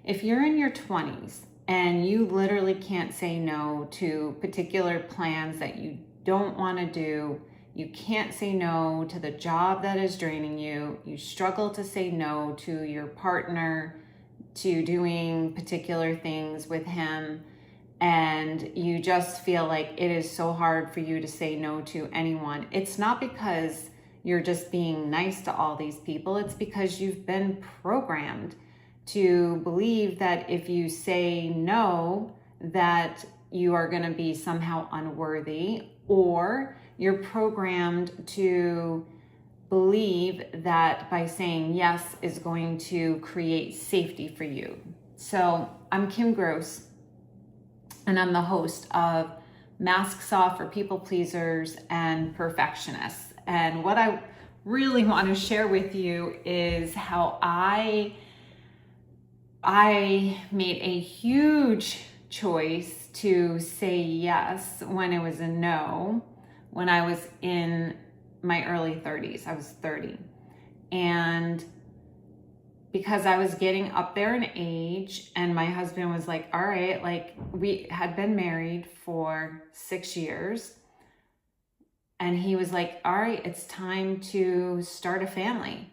If you're in your 20s and you literally can't say no to particular plans that you don't want to do, you can't say no to the job that is draining you, you struggle to say no to your partner, to doing particular things with him, and you just feel like it is so hard for you to say no to anyone, it's not because you're just being nice to all these people. It's because you've been programmed to believe that if you say no, that you are going to be somehow unworthy, or you're programmed to believe that by saying yes is going to create safety for you. So I'm Kim Gross, and I'm the host of Masks Off for People Pleasers and Perfectionists. And what I really want to share with you is how I made a huge choice to say yes when it was a no when I was in my early 30s. I was 30. And because I was getting up there in age, and my husband was like, all right, like we had been married for 6 years. And he was like, all right, it's time to start a family.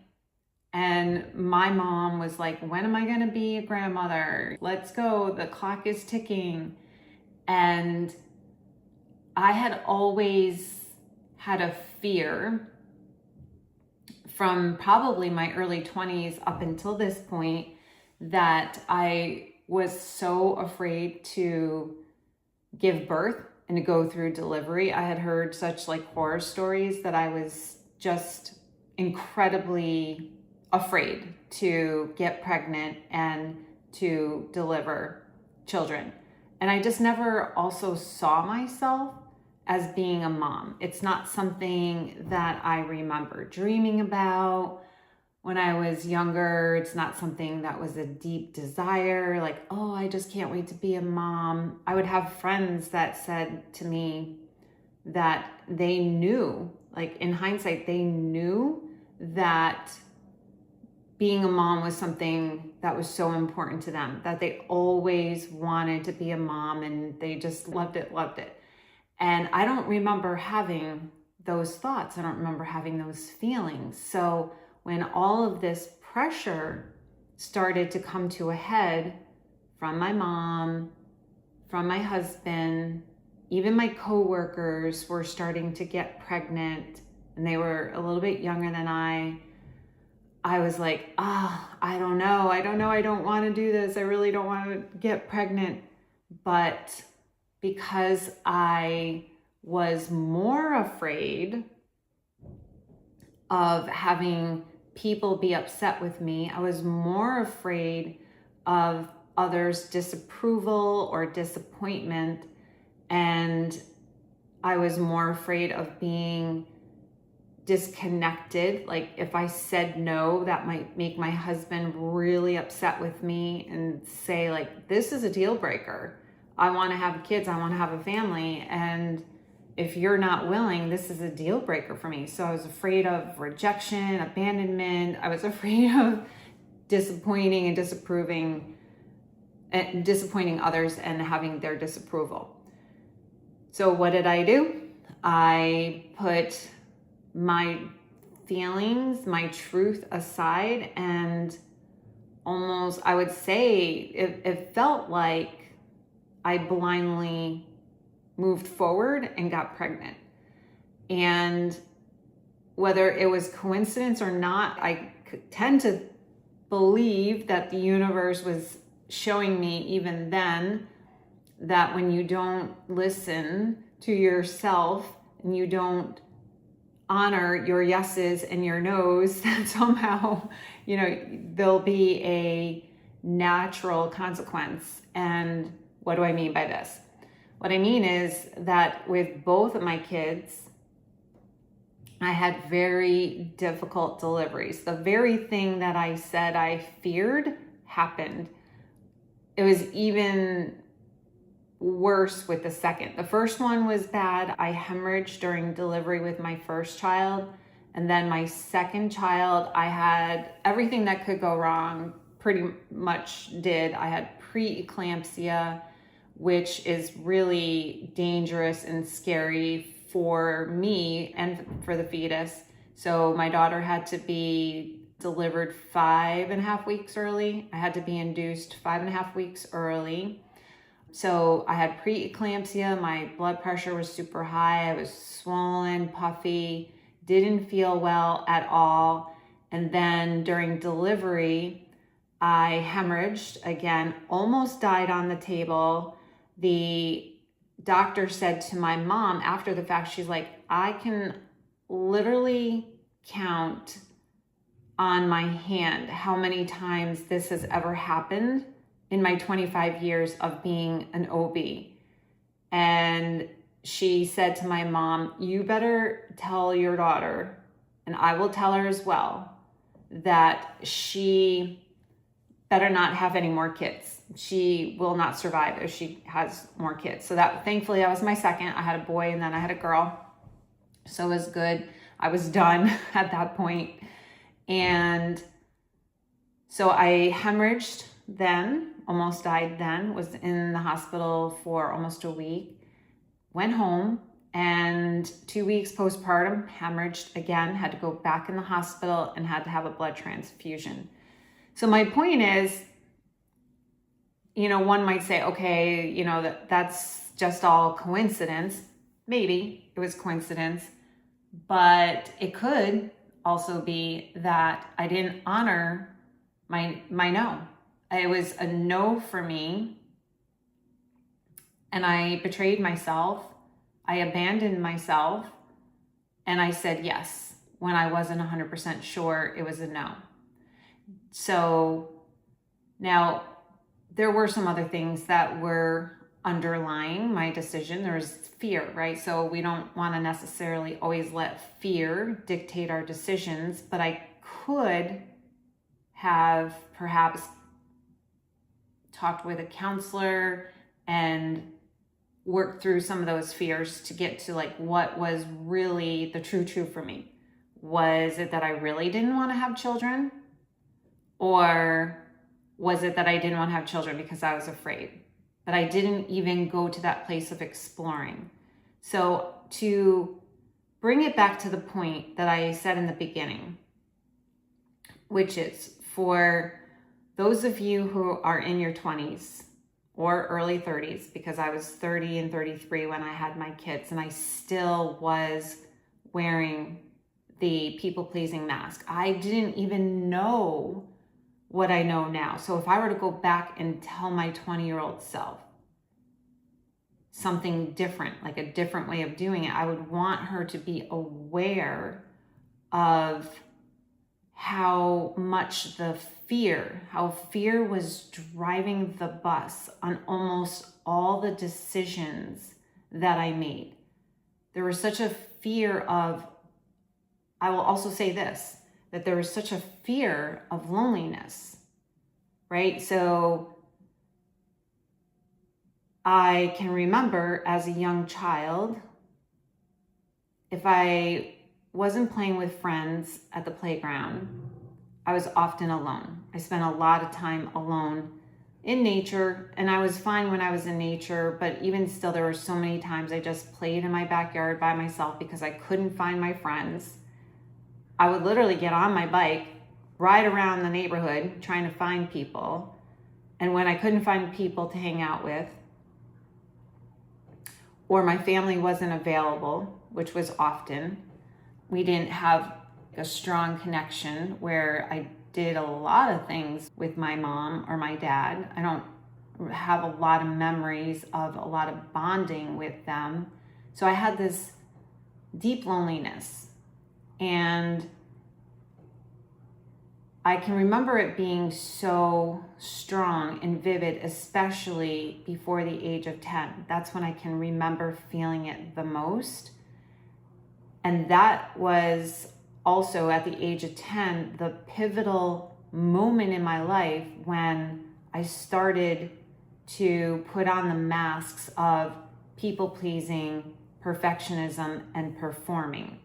And my mom was like, when am I going to be a grandmother? Let's go. The clock is ticking. And I had always had a fear from probably my early 20s up until this point that I was so afraid to give birth and to go through delivery. I had heard such like horror stories that I was just incredibly afraid to get pregnant and to deliver children. And I just never also saw myself as being a mom. It's not something that I remember dreaming about when I was younger. It's not something that was a deep desire, like, oh, I just can't wait to be a mom. I would have friends that said to me that they knew, like in hindsight, they knew that being a mom was something that was so important to them, that they always wanted to be a mom and they just loved it. And I don't remember having those thoughts. I don't remember having those feelings. So when all of this pressure started to come to a head from my mom, from my husband, even my coworkers were starting to get pregnant, and they were a little bit younger than I was like, I don't know. I don't want to do this. I really don't want to get pregnant. But because I was more afraid of having people be upset with me, I was more afraid of others' disapproval or disappointment, and I was more afraid of being disconnected. Like if I said no, that might make my husband really upset with me and say like, this is a deal breaker. I want to have kids. I want to have a family. And if you're not willing, this is a deal breaker for me. So I was afraid of rejection, abandonment. I was afraid of disappointing and disappointing others and having their disapproval. So what did I do? I put my feelings, my truth aside, and almost, I would say, it felt like I blindly moved forward and got pregnant. And whether it was coincidence or not, I tend to believe that the universe was showing me even then that when you don't listen to yourself and you don't honor your yeses and your nos, that somehow, there'll be a natural consequence. And what do I mean by this? What I mean is that with both of my kids, I had very difficult deliveries. The very thing that I said I feared happened. It was even worse with the second. The first one was bad. I hemorrhaged during delivery with my first child. And then my second child, I had everything that could go wrong pretty much did. I had pre-eclampsia, which is really dangerous and scary for me and for the fetus. So my daughter had to be delivered 5.5 weeks early. I had to be induced 5.5 weeks early. So I had pre-eclampsia. My blood pressure was super high. I was swollen, puffy, didn't feel well at all. And then during delivery, I hemorrhaged again, almost died on the table. The doctor said to my mom after the fact, she's like, I can literally count on my hand how many times this has ever happened in my 25 years of being an OB. And she said to my mom, you better tell your daughter, and I will tell her as well, that she better not have any more kids. She will not survive if she has more kids. So that, thankfully, that was my second. I had a boy and then I had a girl. So it was good. I was done at that point. And so I hemorrhaged then, almost died then, was in the hospital for almost a week, went home, and 2 weeks postpartum, hemorrhaged again, had to go back in the hospital and had to have a blood transfusion. So my point is, one might say, okay, that's just all coincidence. Maybe it was coincidence, but it could also be that I didn't honor my no. It was a no for me, and I betrayed myself. I abandoned myself, and I said yes when I wasn't 100% sure it was a no. So now there were some other things that were underlying my decision. There was fear, right? So we don't want to necessarily always let fear dictate our decisions, but I could have perhaps talked with a counselor and worked through some of those fears to get to what was really the true for me. Was it that I really didn't want to have children? Or was it that I didn't want to have children because I was afraid? But I didn't even go to that place of exploring. So to bring it back to the point that I said in the beginning, which is for those of you who are in your 20s or early 30s, because I was 30 and 33 when I had my kids, and I still was wearing the people-pleasing mask. I didn't even know what I know now. So if I were to go back and tell my 20-year-old self something different, like a different way of doing it, I would want her to be aware of how much how fear was driving the bus on almost all the decisions that I made. There was such a fear of, I will also say this, that there was such a fear of loneliness, right? So I can remember as a young child, if I wasn't playing with friends at the playground, I was often alone. I spent a lot of time alone in nature, and I was fine when I was in nature, but even still, there were so many times I just played in my backyard by myself because I couldn't find my friends. I would literally get on my bike, ride around the neighborhood trying to find people. And when I couldn't find people to hang out with, or my family wasn't available, which was often, we didn't have a strong connection where I did a lot of things with my mom or my dad. I don't have a lot of memories of a lot of bonding with them. So I had this deep loneliness. And I can remember it being so strong and vivid, especially before the age of 10. That's when I can remember feeling it the most. And that was also at the age of 10, the pivotal moment in my life when I started to put on the masks of people pleasing, perfectionism, and performing.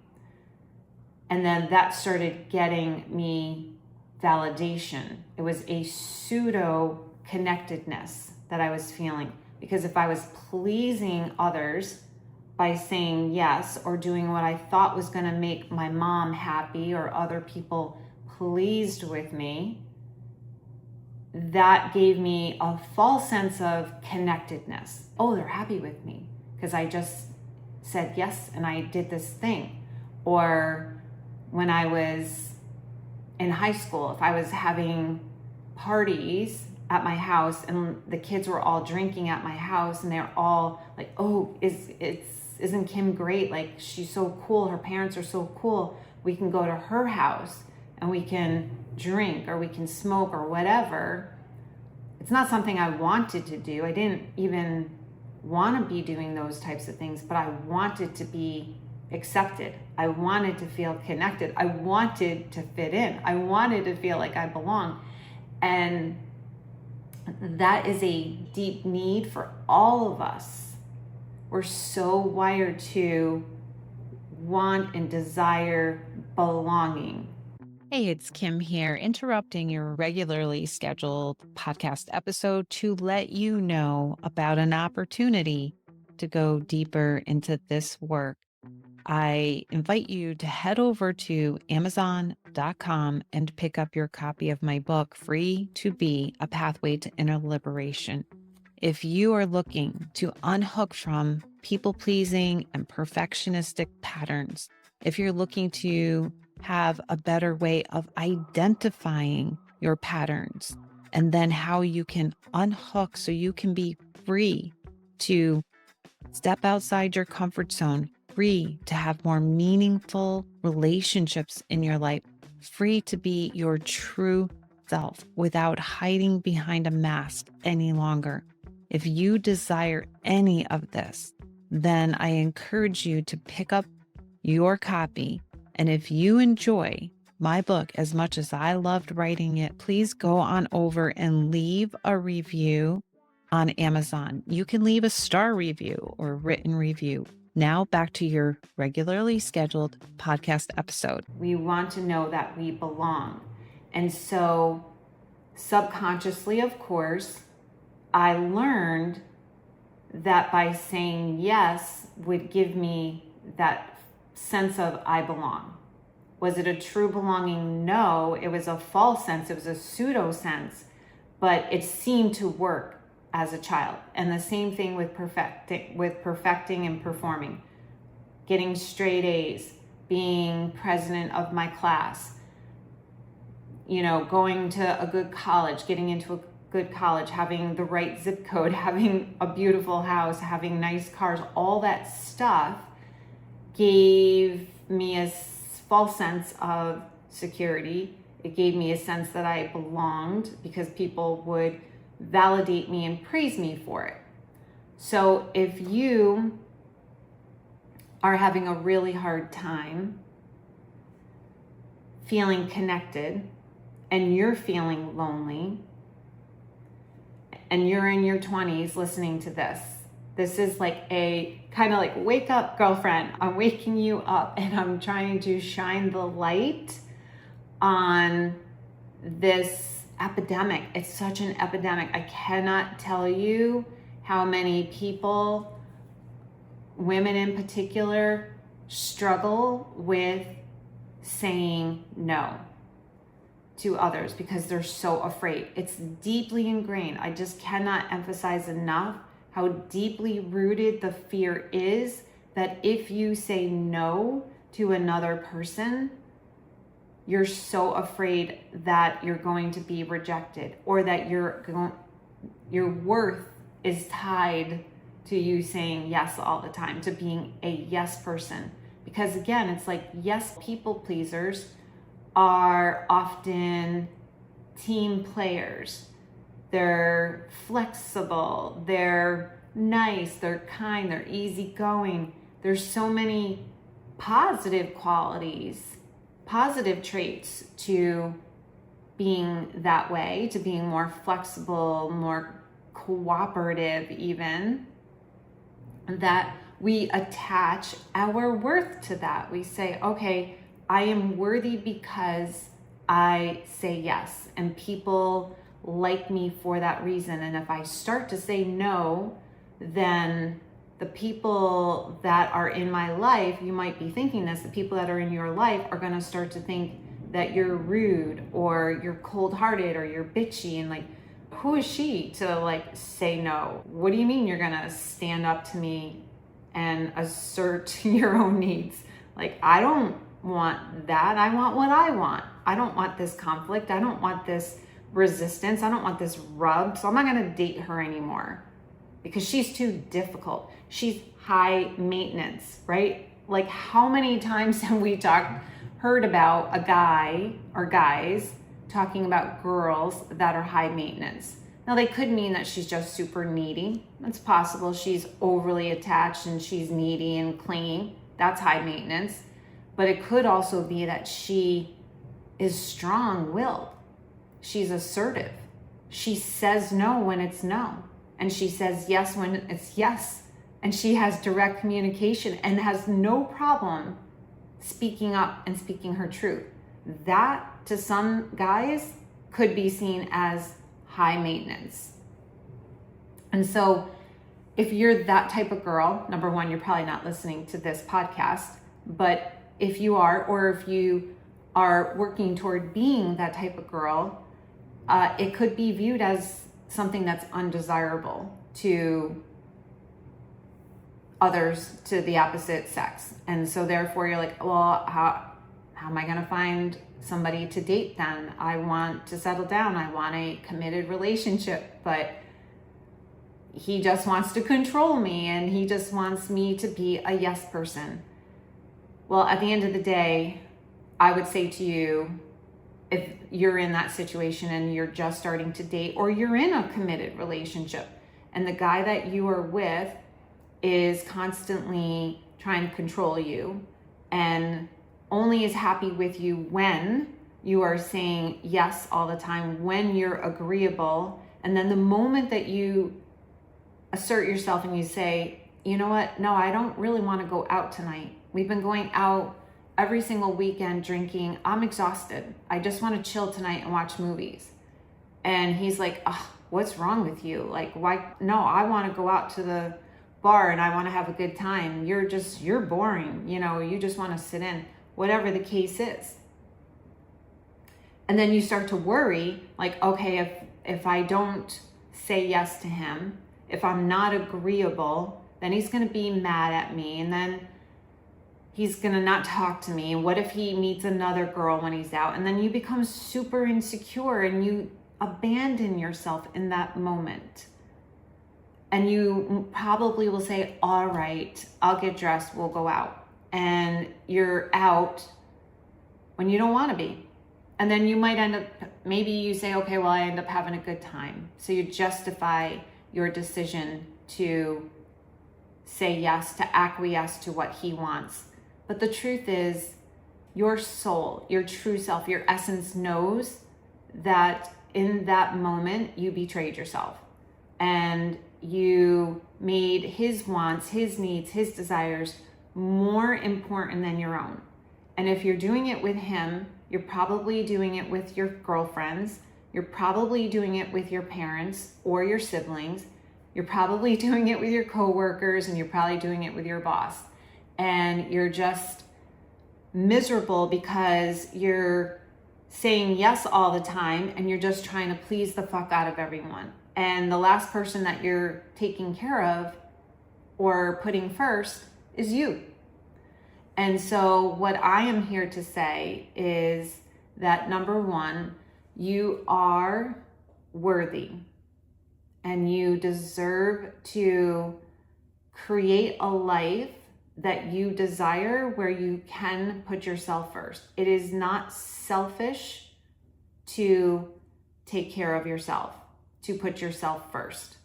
And then that started getting me validation. It was a pseudo connectedness that I was feeling, because if I was pleasing others by saying yes or doing what I thought was going to make my mom happy or other people pleased with me, that gave me a false sense of connectedness. Oh, they're happy with me because I just said yes and I did this thing. Or when I was in high school, if I was having parties at my house and the kids were all drinking at my house and they're all like, oh, isn't Kim great? Like, she's so cool. Her parents are so cool. We can go to her house and we can drink or we can smoke or whatever. It's not something I wanted to do. I didn't even want to be doing those types of things, but I wanted to be accepted. I wanted to feel connected. I wanted to fit in. I wanted to feel like I belong. And that is a deep need for all of us. We're so wired to want and desire belonging. Hey, it's Kim here, interrupting your regularly scheduled podcast episode to let you know about an opportunity to go deeper into this work. I invite you to head over to Amazon.com and pick up your copy of my book, Free to Be: A Pathway to Inner Liberation. If you are looking to unhook from people-pleasing and perfectionistic patterns, if you're looking to have a better way of identifying your patterns and then how you can unhook so you can be free to step outside your comfort zone, free to have more meaningful relationships in your life, free to be your true self without hiding behind a mask any longer. If you desire any of this, then I encourage you to pick up your copy. And if you enjoy my book as much as I loved writing it, please go on over and leave a review on Amazon. You can leave a star review or written review. Now back to your regularly scheduled podcast episode. We want to know that we belong. And so subconsciously, of course, I learned that by saying yes would give me that sense of I belong. Was it a true belonging? No, it was a false sense. It was a pseudo sense, but it seemed to work as a child. And the same thing with perfecting and performing, getting straight A's, being president of my class, going to a good college, getting into a good college, having the right zip code, having a beautiful house, having nice cars, all that stuff gave me a false sense of security. It gave me a sense that I belonged because people would validate me and praise me for it. So if you are having a really hard time feeling connected and you're feeling lonely and you're in your 20s listening to this, this is like a kind of like, wake up, girlfriend. I'm waking you up and I'm trying to shine the light on this epidemic. It's such an epidemic. I cannot tell you how many people, women in particular, struggle with saying no to others because they're so afraid. It's deeply ingrained. I just cannot emphasize enough how deeply rooted the fear is that if you say no to another person, you're so afraid that you're going to be rejected or that your worth is tied to you saying yes all the time, to being a yes person. Because again, it's like, yes, people pleasers are often team players. They're flexible, they're nice, they're kind, they're easygoing. There's so many positive qualities, positive traits to being that way, to being more flexible, more cooperative even, that we attach our worth to that. We say, okay, I am worthy because I say yes, and people like me for that reason. And if I start to say no, then the people that are in my life, you might be thinking this, the people that are in your life are going to start to think that you're rude or you're cold-hearted or you're bitchy, and like, who is she to like say no? What do you mean you're going to stand up to me and assert your own needs? Like, I don't want that. I want what I want. I don't want this conflict. I don't want this resistance. I don't want this rub. So I'm not going to date her anymore because she's too difficult. She's high maintenance, right? Like, how many times have we heard about a guy or guys talking about girls that are high maintenance? Now, they could mean that she's just super needy. It's possible she's overly attached and she's needy and clingy. That's high maintenance. But it could also be that she is strong-willed. She's assertive. She says no when it's no. And she says yes when it's yes. And she has direct communication and has no problem speaking up and speaking her truth. That, to some guys, could be seen as high maintenance. And so if you're that type of girl, number one, you're probably not listening to this podcast, but if you are, or if you are working toward being that type of girl, it could be viewed as something that's undesirable to others, to the opposite sex. And so therefore you're like, well, how am I going to find somebody to date then? I want to settle down. I want a committed relationship, but he just wants to control me and he just wants me to be a yes person. Well, at the end of the day, I would say to you, if you're in that situation and you're just starting to date, or you're in a committed relationship and the guy that you are with is constantly trying to control you and only is happy with you when you are saying yes all the time, when you're agreeable, and then the moment that you assert yourself and you say, you know what, no, I don't really want to go out tonight. We've been going out every single weekend drinking. I'm exhausted. I just want to chill tonight and watch movies. And he's like, oh, what's wrong with you? Like, why? No, I want to go out to the bar and I want to have a good time. You're boring. You know, you just want to sit in, whatever the case is. And then you start to worry, like, okay, if I don't say yes to him, if I'm not agreeable, then he's going to be mad at me. And then he's going to not talk to me. What if he meets another girl when he's out? And then you become super insecure and you abandon yourself in that moment. And you probably will say, all right, I'll get dressed, we'll go out. And you're out when you don't want to be. And then you might end up, maybe you say, okay, well, I end up having a good time. So you justify your decision to say yes, to acquiesce to what he wants. But the truth is, your soul, your true self, your essence knows that in that moment you betrayed yourself and you made his wants, his needs, his desires more important than your own. And if you're doing it with him, you're probably doing it with your girlfriends, you're probably doing it with your parents or your siblings, you're probably doing it with your coworkers, and you're probably doing it with your boss. And you're just miserable because you're saying yes all the time and you're just trying to please the fuck out of everyone. And the last person that you're taking care of or putting first is you. And so what I am here to say is that, number one, you are worthy and you deserve to create a life that you desire where you can put yourself first. It is not selfish to take care of yourself, to put yourself first.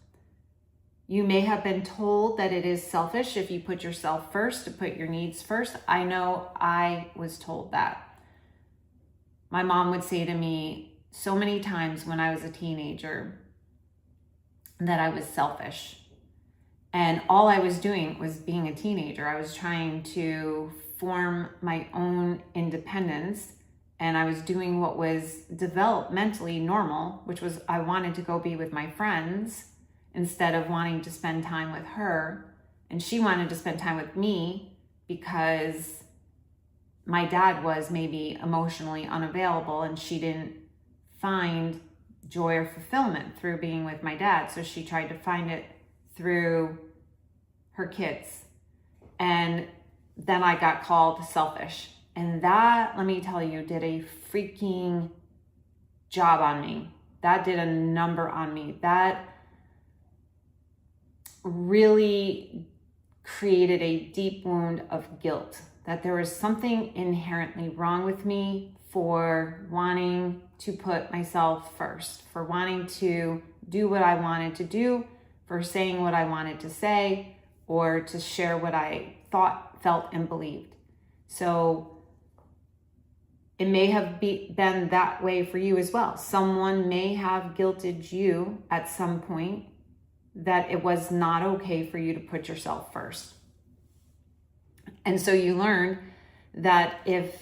You may have been told that it is selfish if you put yourself first, to put your needs first. I know I was told that. My mom would say to me so many times when I was a teenager that I was selfish. And all I was doing was being a teenager. I was trying to form my own independence and I was doing what was developmentally normal, which was I wanted to go be with my friends instead of wanting to spend time with her. And she wanted to spend time with me because my dad was maybe emotionally unavailable and she didn't find joy or fulfillment through being with my dad. So she tried to find it through her kids. And then I got called selfish. And that, let me tell you, did a freaking job on me. That did a number on me. That really created a deep wound of guilt, that there was something inherently wrong with me for wanting to put myself first, for wanting to do what I wanted to do, for saying what I wanted to say, or to share what I thought, felt, and believed. So it may have been that way for you as well. Someone may have guilted you at some point that it was not okay for you to put yourself first. And so you learn that if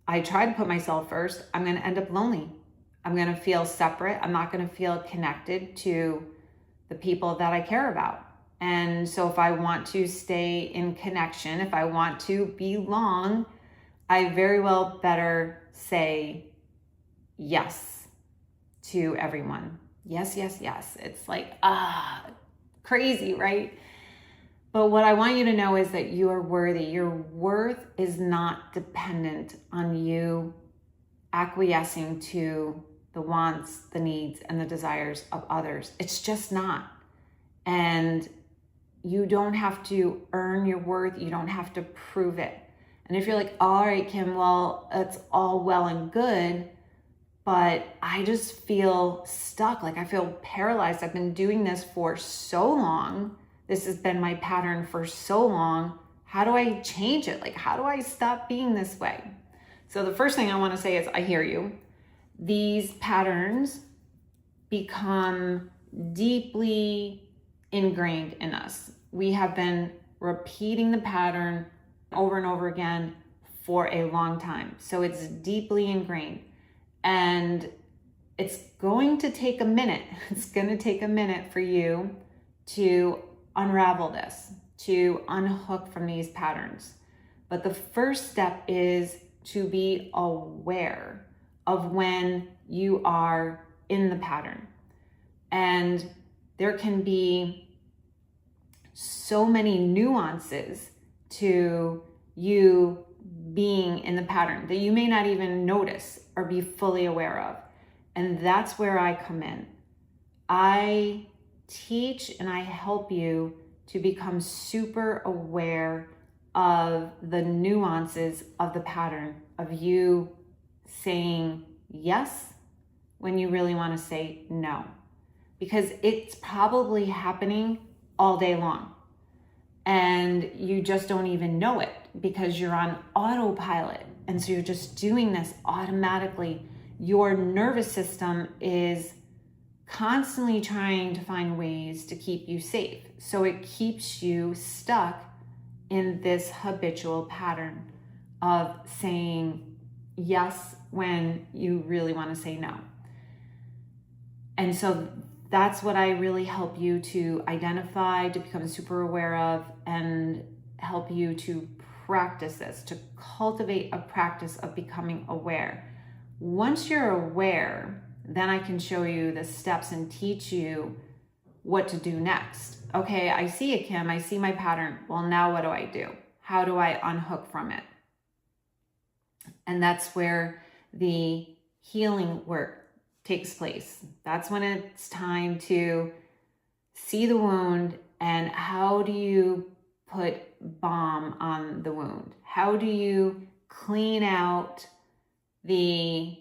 I try to put myself first, I'm going to end up lonely. I'm going to feel separate. I'm not going to feel connected to the people that I care about. And so if I want to stay in connection, if I want to belong, I very well better say yes to everyone. Yes, yes, yes. It's like, crazy, right? But what I want you to know is that you are worthy. Your worth is not dependent on you acquiescing to the wants, the needs, and the desires of others. It's just not. And you don't have to earn your worth. You don't have to prove it. And if you're like, all right, Kim, well, it's all well and good, but I just feel stuck. Like I feel paralyzed. I've been doing this for so long. This has been my pattern for so long. How do I change it? Like, how do I stop being this way? So the first thing I want to say is I hear you. These patterns become deeply ingrained in us. We have been repeating the pattern over and over again for a long time. So it's deeply ingrained. And it's going to take a minute. It's going to take a minute for you to unravel this, to unhook from these patterns. But the first step is to be aware of when you are in the pattern. And there can be so many nuances to you being in the pattern that you may not even notice or be fully aware of. And that's where I come in. I teach and I help you to become super aware of the nuances of the pattern of you saying yes when you really want to say no. Because it's probably happening all day long. And you just don't even know it because you're on autopilot. And so you're just doing this automatically. Your nervous system is constantly trying to find ways to keep you safe. So it keeps you stuck in this habitual pattern of saying yes when you really want to say no. And so that's what I really help you to identify, to become super aware of, and help you to practice this, to cultivate a practice of becoming aware. Once you're aware, then I can show you the steps and teach you what to do next. Okay, I see it, Kim. I see my pattern. Well, now what do I do? How do I unhook from it? And that's where the healing work takes place. That's when it's time to see the wound and how do you put balm on the wound? How do you clean out the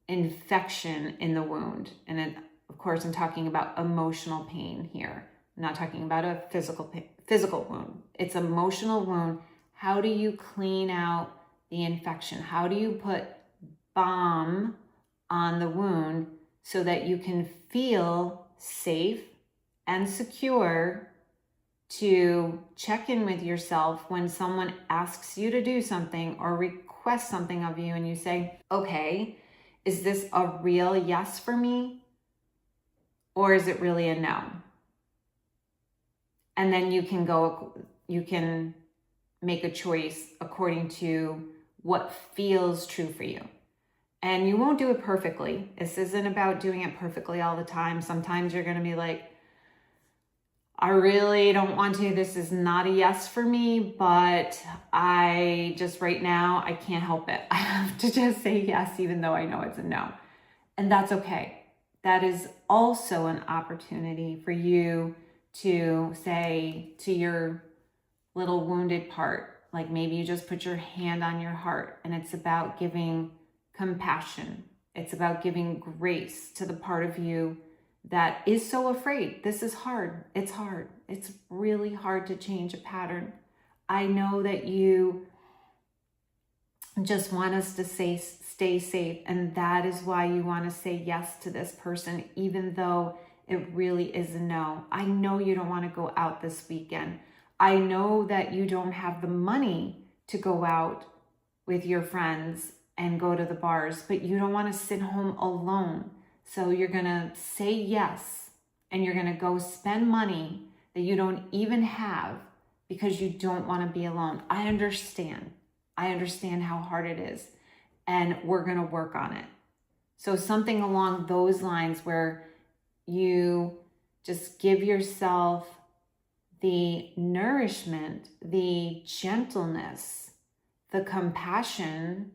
infection in the wound? And then, of course, I'm talking about emotional pain here. I'm not talking about a physical wound. It's emotional wound. How do you clean out the infection? How do you put balm on the wound so that you can feel safe and secure to check in with yourself when someone asks you to do something or request something of you and you say, okay, is this a real yes for me? Or is it really a no? And then you can make a choice according to what feels true for you. And you won't do it perfectly. This isn't about doing it perfectly all the time. Sometimes you're going to be like, I really don't want to. This is not a yes for me, but I just right now, I can't help it. I have to just say yes, even though I know it's a no. And that's okay. That is also an opportunity for you to say to your little wounded part, like maybe you just put your hand on your heart, and it's about giving compassion. It's about giving grace to the part of you that is so afraid. This is hard. It's hard. It's really hard to change a pattern. I know that you just want us to stay safe, and that is why you want to say yes to this person, even though it really is a no. I know you don't want to go out this weekend. I know that you don't have the money to go out with your friends and go to the bars, but you don't want to sit home alone. So you're going to say yes, and you're going to go spend money that you don't even have because you don't want to be alone. I understand how hard it is, and we're going to work on it. So something along those lines where you just give yourself the nourishment, the gentleness, the compassion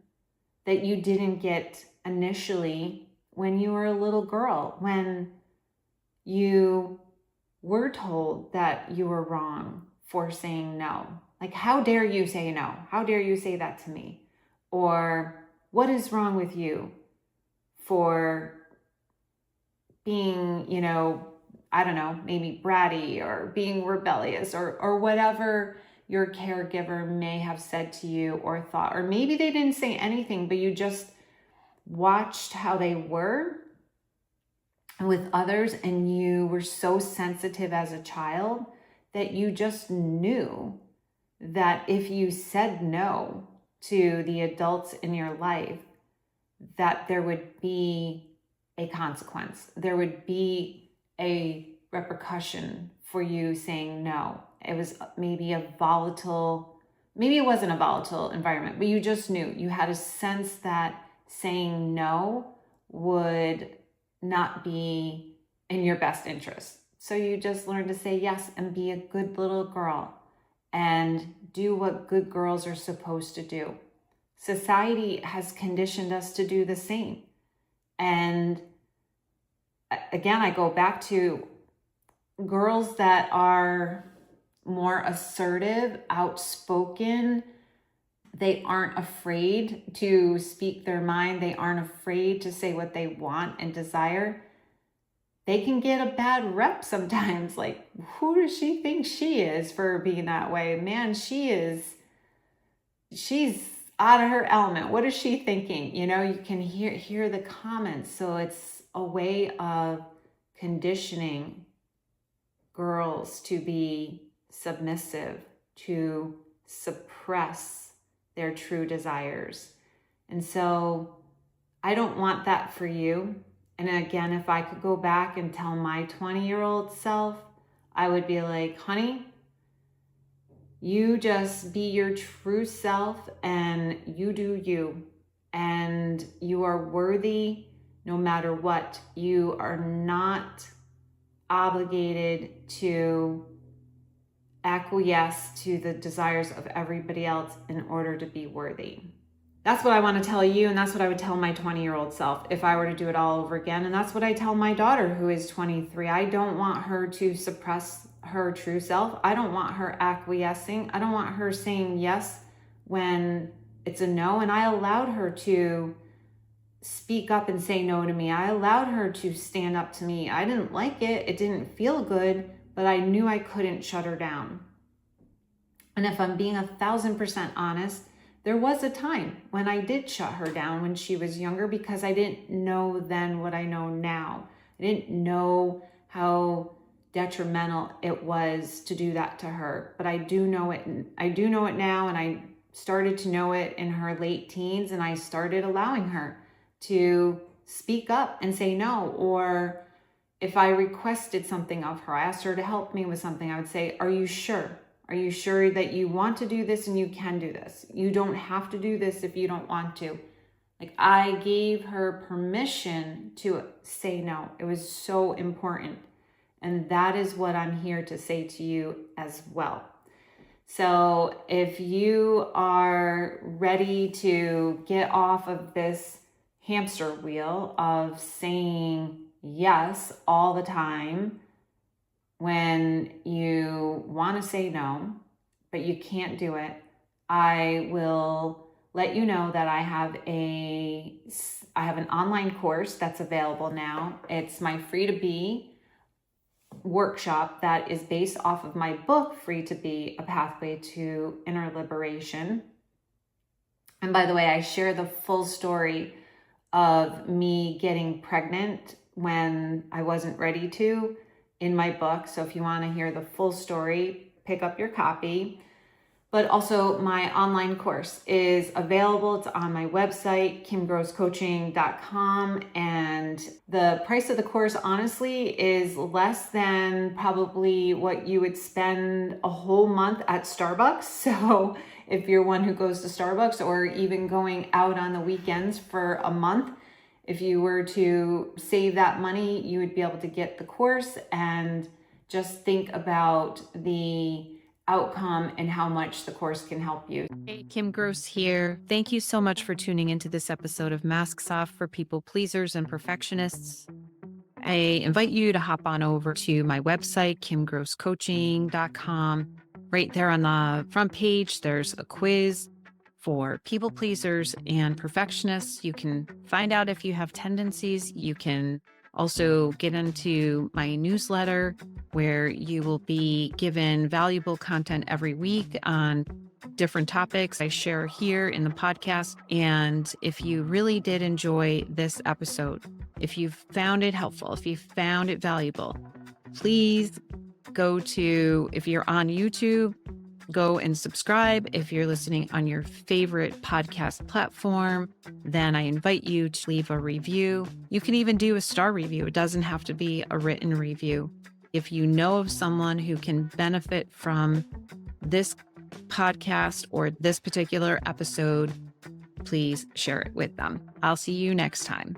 that you didn't get initially when you were a little girl, when you were told that you were wrong for saying no. Like, how dare you say no? How dare you say that to me? Or what is wrong with you for being, I don't know, maybe bratty or being rebellious or whatever your caregiver may have said to you or thought. Or maybe they didn't say anything, but you just watched how they were with others, and you were so sensitive as a child that you just knew that if you said no to the adults in your life, that there would be a consequence. There would be a repercussion for you saying no. It was maybe it wasn't a volatile environment, but you just knew. You had a sense that saying no would not be in your best interest. So you just learned to say yes and be a good little girl and do what good girls are supposed to do. Society has conditioned us to do the same. And again, I go back to girls that are more assertive, outspoken. They aren't afraid to speak their mind. They aren't afraid to say what they want and desire. They can get a bad rep sometimes. Like, who does she think she is for being that way? Man, she's out of her element. What is she thinking? You can hear the comments. So it's a way of conditioning girls to be submissive, to suppress their true desires. And so I don't want that for you. And again, if I could go back and tell my 20-year-old self, I would be like, honey, you just be your true self and you do you. And you are worthy no matter what. You are not obligated to acquiesce to the desires of everybody else in order to be worthy. That's what I want to tell you, and that's what I would tell my 20-year-old self if I were to do it all over again. And that's what I tell my daughter, who is 23. I don't want her to suppress her true self. I don't want her acquiescing. I don't want her saying yes when it's a no. And I allowed her to speak up and say no to me. I allowed her to stand up to me. I didn't like it. It didn't feel good, but I knew I couldn't shut her down. And if I'm being 1,000% honest, there was a time when I did shut her down when she was younger, because I didn't know then what I know now. I didn't know how detrimental it was to do that to her, but I do know it. I do know it now, and I started to know it in her late teens, and I started allowing her to speak up and say no. Or if I requested something of her, I asked her to help me with something, I would say, are you sure? Are you sure that you want to do this and you can do this? You don't have to do this if you don't want to. Like, I gave her permission to say no. It was so important. And that is what I'm here to say to you as well. So if you are ready to get off of this hamster wheel of saying yes all the time when you want to say no, but you can't do it, I will let you know that I have an online course that's available now. It's my Free to Be workshop that is based off of my book, Free to Be, A Pathway to Inner Liberation. And by the way, I share the full story of me getting pregnant when I wasn't ready to in my book. So if you want to hear the full story, pick up your copy. But also my online course is available. It's on my website, kimgrosscoaching.com. And the price of the course, honestly, is less than probably what you would spend a whole month at Starbucks. So if you're one who goes to Starbucks, or even going out on the weekends for a month, if you were to save that money, you would be able to get the course and just think about the outcome and how much the course can help you. Hey, Kim Gross here. Thank you so much for tuning into this episode of Masks Off for People Pleasers and Perfectionists. I invite you to hop on over to my website, kimgrosscoaching.com. Right there on the front page, there's a quiz for people pleasers and perfectionists. You can find out if you have tendencies. You can also get into my newsletter, where you will be given valuable content every week on different topics I share here in the podcast. And if you really did enjoy this episode, if you found it helpful, if you found it valuable, please go to, if you're on YouTube, go and subscribe. If you're listening on your favorite podcast platform, then I invite you to leave a review. You can even do a star review. It doesn't have to be a written review. If you know of someone who can benefit from this podcast or this particular episode, please share it with them. I'll see you next time.